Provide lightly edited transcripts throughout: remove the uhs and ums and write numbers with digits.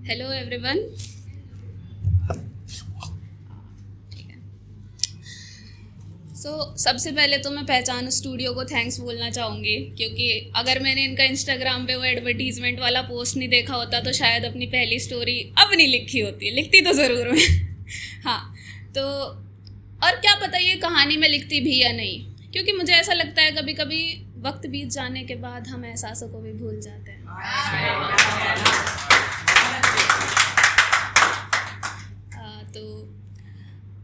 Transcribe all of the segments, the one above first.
Hello everyone. सबसे पहले तो मैं पहचान स्टूडियो को थैंक्स बोलना चाहूँगी, क्योंकि अगर मैंने इनका इंस्टाग्राम पे वो एडवर्टीजमेंट वाला पोस्ट नहीं देखा होता तो शायद अपनी पहली स्टोरी अब नहीं लिखी होती। लिखती तो ज़रूर मैं हाँ, तो और क्या पता ये कहानी में लिखती भी या नहीं, क्योंकि मुझे ऐसा लगता है कभी कभी वक्त बीत जाने के बाद हम एहसासों को भी भूल जाते हैं। तो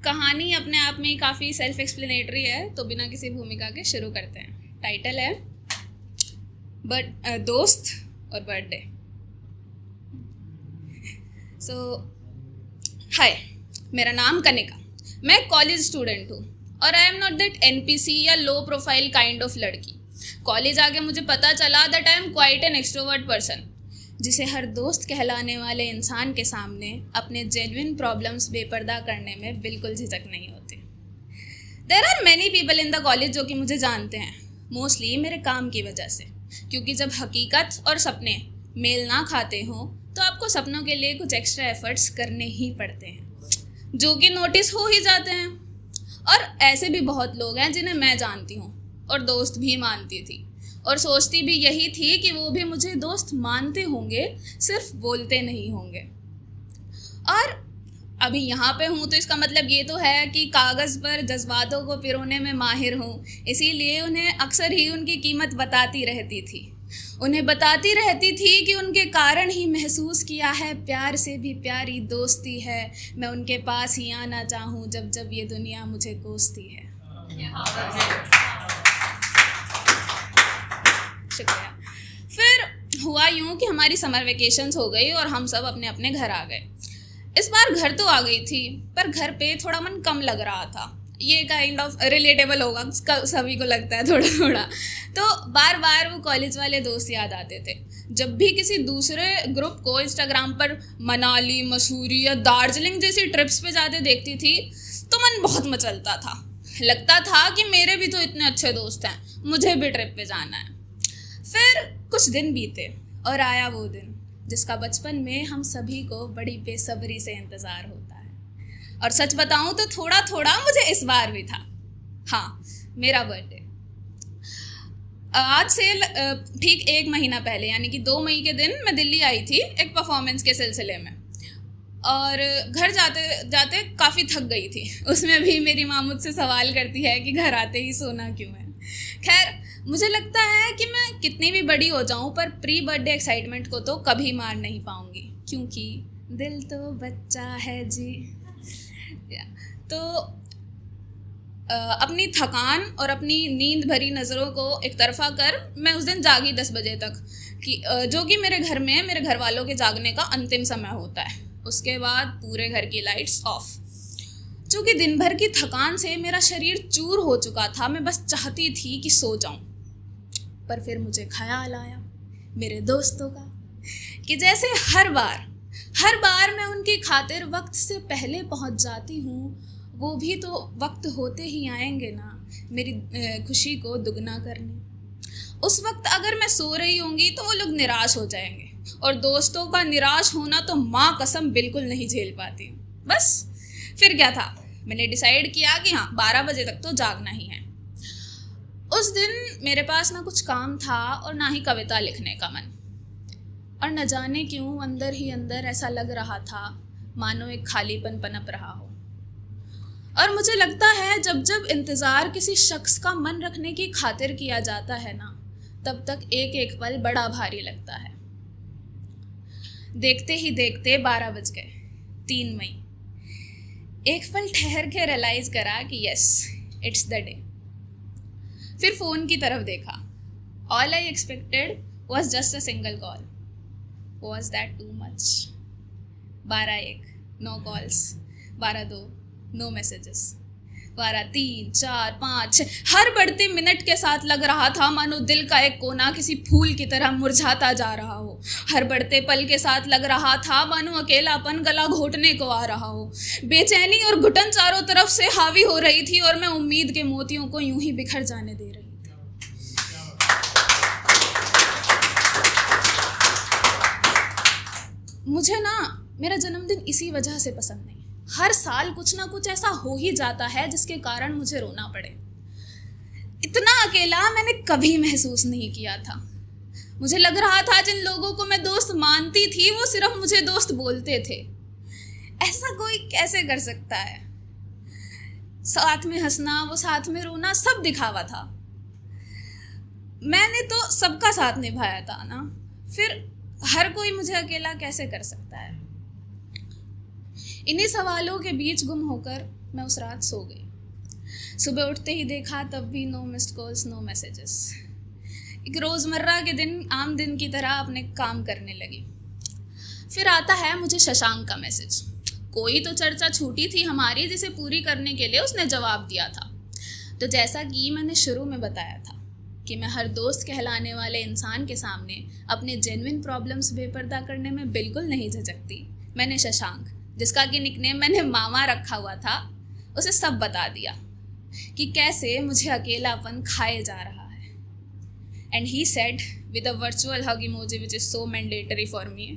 कहानी अपने आप में काफ़ी सेल्फ एक्सप्लेनेटरी है, तो बिना किसी भूमिका के शुरू करते हैं। टाइटल है दोस्त और बर्थडे। हाय, मेरा नाम कनिका, मैं कॉलेज स्टूडेंट हूँ और I am not that NPC या लो प्रोफाइल काइंड ऑफ लड़की। कॉलेज आके मुझे पता चला that I am quite an extrovert person, जिसे हर दोस्त कहलाने वाले इंसान के सामने अपने जेन्युइन प्रॉब्लम्स बेपर्दा करने में बिल्कुल झिझक नहीं होती। There are many people in the college जो कि मुझे जानते हैं, मोस्टली मेरे काम की वजह से, क्योंकि जब हकीकत और सपने मेल ना खाते हों तो आपको सपनों के लिए कुछ एक्स्ट्रा एफर्ट्स करने ही पड़ते हैं, जो कि नोटिस हो ही जाते हैं। और ऐसे भी बहुत लोग हैं जिन्हें मैं जानती हूँ और दोस्त भी मानती थी, और सोचती भी यही थी कि वो भी मुझे दोस्त मानते होंगे, सिर्फ बोलते नहीं होंगे। और अभी यहाँ पे हूँ तो इसका मतलब ये तो है कि कागज़ पर जज्बातों को पिरोने में माहिर हूँ, इसीलिए उन्हें अक्सर ही उनकी कीमत बताती रहती थी। उन्हें बताती रहती थी कि उनके कारण ही महसूस किया है प्यार से भी प्यारी दोस्ती है, मैं उनके पास ही आना चाहूँ जब जब ये दुनिया मुझे कोसती है। शुक्रिया। फिर हुआ यूँ कि हमारी समर वेकेशंस हो गई और हम सब अपने अपने घर आ गए। इस बार घर तो आ गई थी, पर घर पे थोड़ा मन कम लग रहा था। ये काइंड ऑफ रिलेटेबल होगा, सभी को लगता है थोड़ा थोड़ा। तो बार बार वो कॉलेज वाले दोस्त याद आते थे। जब भी किसी दूसरे ग्रुप को इंस्टाग्राम पर मनाली, मसूरी या दार्जिलिंग जैसी ट्रिप्स पे जाते देखती थी तो मन बहुत मचलता था। लगता था कि मेरे भी तो इतने अच्छे दोस्त हैं, मुझे भी ट्रिप पे जाना है। फिर कुछ दिन बीते और आया वो दिन जिसका बचपन में हम सभी को बड़ी बेसब्री से इंतज़ार होता है। और सच बताऊं तो थोड़ा थोड़ा मुझे इस बार भी था। हाँ, मेरा बर्थडे। आज से ठीक 1 महीना पहले, यानी कि 2 मई के दिन मैं दिल्ली आई थी एक परफॉर्मेंस के सिलसिले में, और घर जाते जाते काफ़ी थक गई थी। उसमें भी मेरी माँ मुझसे सवाल करती है कि घर आते ही सोना क्यों है। खैर, मुझे लगता है कि मैं कितनी भी बड़ी हो जाऊं पर प्री बर्थडे एक्साइटमेंट को तो कभी मार नहीं पाऊंगी, क्योंकि दिल तो बच्चा है जी। तो अपनी थकान और अपनी नींद भरी नज़रों को एक तरफा कर मैं उस दिन जागी 10 बजे तक, कि जो कि मेरे घर में मेरे घर वालों के जागने का अंतिम समय होता है। उसके बाद पूरे घर की लाइट्स ऑफ। चूँकि दिन भर की थकान से मेरा शरीर चूर हो चुका था, मैं बस चाहती थी कि सो जाऊं। पर फिर मुझे ख्याल आया मेरे दोस्तों का, कि जैसे हर बार मैं उनकी खातिर वक्त से पहले पहुंच जाती हूँ, वो भी तो वक्त होते ही आएंगे ना मेरी खुशी को दुगना करने। उस वक्त अगर मैं सो रही होंगी तो वो लोग निराश हो जाएंगे, और दोस्तों का निराश होना तो माँ कसम बिल्कुल नहीं झेल पाती। बस फिर क्या था, मैंने डिसाइड किया कि हाँ 12 बजे तक तो जागना ही है। उस दिन मेरे पास ना कुछ काम था और ना ही कविता लिखने का मन, और न जाने क्यों अंदर ही अंदर ऐसा लग रहा था मानो एक खालीपन पनप रहा हो। और मुझे लगता है जब जब इंतज़ार किसी शख्स का मन रखने की खातिर किया जाता है ना, तब तक एक एक पल बड़ा भारी लगता है। देखते ही देखते 12 बज गए। 3 मई। एक पल ठहर के रियलाइज करा कि यस, इट्स द डे। फिर फ़ोन की तरफ देखा। All I expected was just a single call. Was that too much? 12:01 no calls, 12:02 no messages, 12:03 4 5 हर बढ़ते मिनट के साथ लग रहा था मानो दिल का एक कोना किसी फूल की तरह मुरझाता जा रहा हो। हर बढ़ते पल के साथ लग रहा था मानो अकेलापन गला घोटने को आ रहा हो। बेचैनी और घुटन चारों तरफ से हावी हो रही थी और मैं उम्मीद के मोतियों को यूं ही बिखर जाने दे रही थी। मुझे ना मेरा जन्मदिन इसी वजह से पसंद नहीं। हर साल कुछ ना कुछ ऐसा हो ही जाता है जिसके कारण मुझे रोना पड़े। इतना अकेला मैंने कभी महसूस नहीं किया था। मुझे लग रहा था जिन लोगों को मैं दोस्त मानती थी वो सिर्फ मुझे दोस्त बोलते थे। ऐसा कोई कैसे कर सकता है? साथ में हंसना, वो साथ में रोना, सब दिखावा था। मैंने तो सबका साथ निभाया था ना, फिर हर कोई मुझे अकेला कैसे कर सकता है? इन्हीं सवालों के बीच गुम होकर मैं उस रात सो गई। सुबह उठते ही देखा तब भी no missed calls, no messages. एक रोज़मर्रा के दिन आम दिन की तरह अपने काम करने लगी। फिर आता है मुझे शशांक का मैसेज। कोई तो चर्चा छूटी थी हमारी जिसे पूरी करने के लिए उसने जवाब दिया था। तो जैसा कि मैंने शुरू में बताया था कि मैं हर दोस्त कहलाने वाले इंसान के सामने अपने जेन्युइन प्रॉब्लम्स बेपर्दा करने में बिल्कुल नहीं झिझकती, मैंने शशांक, जिसका कि निकनेम मैंने मामा रखा हुआ था, उसे सब बता दिया कि कैसे मुझे अकेलापन खाए जा रहा है। And he said with a virtual hug emoji which is so mandatory for me,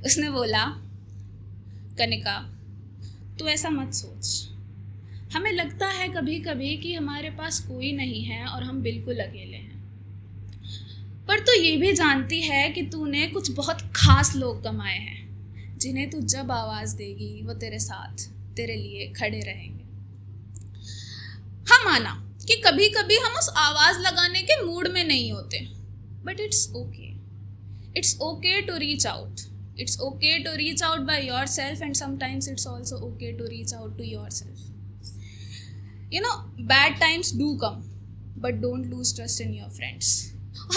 उसने बोला, कनिका तू ऐसा मत सोच। हमें लगता है कभी कभी कि हमारे पास कोई नहीं है और हम बिल्कुल अकेले हैं, पर तू ये भी जानती है कि तूने कुछ बहुत खास लोग कमाए हैं जिन्हें तू जब आवाज़ देगी वो तेरे साथ, तेरे लिए खड़े रहेंगे। हाँ, माना कि कभी कभी हम उस आवाज़ लगाने के मूड में नहीं होते, but it's okay. It's okay to reach out. It's okay to reach out by yourself, and sometimes it's also okay to reach out to yourself. You know, bad times do come, but don't lose trust in your friends.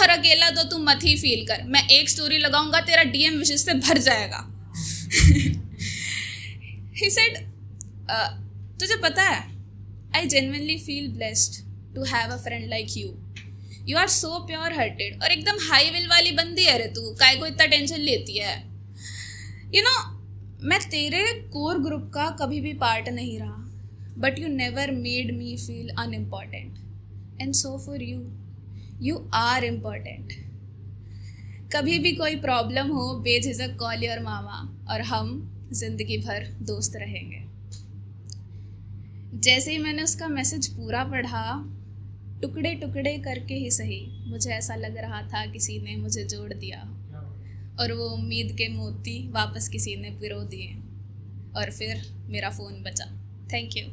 और अकेला तो तू मत ही feel कर। मैं एक story लगाऊंगा तेरा DM विशेष से भर जाएगा। He said, तुझे पता है, I genuinely feel blessed to have a friend like you. You are so pure hearted. और एकदम हाई विल वाली बंदी है रे तू, काय को इतना टेंशन लेती है? You know, मैं तेरे कोर ग्रुप का कभी भी पार्ट नहीं रहा, but you never made me feel unimportant, and so for you, you are important. कभी भी कोई प्रॉब्लम हो बेझिझक कॉल योर मामा, और हम जिंदगी भर दोस्त रहेंगे। जैसे ही मैंने उसका मैसेज पूरा पढ़ा, टुकड़े टुकड़े करके ही सही, मुझे ऐसा लग रहा था किसी ने मुझे जोड़ दिया, और वो उम्मीद के मोती वापस किसी ने पिरो दिए, और फिर मेरा फ़ोन बचा। Thank you.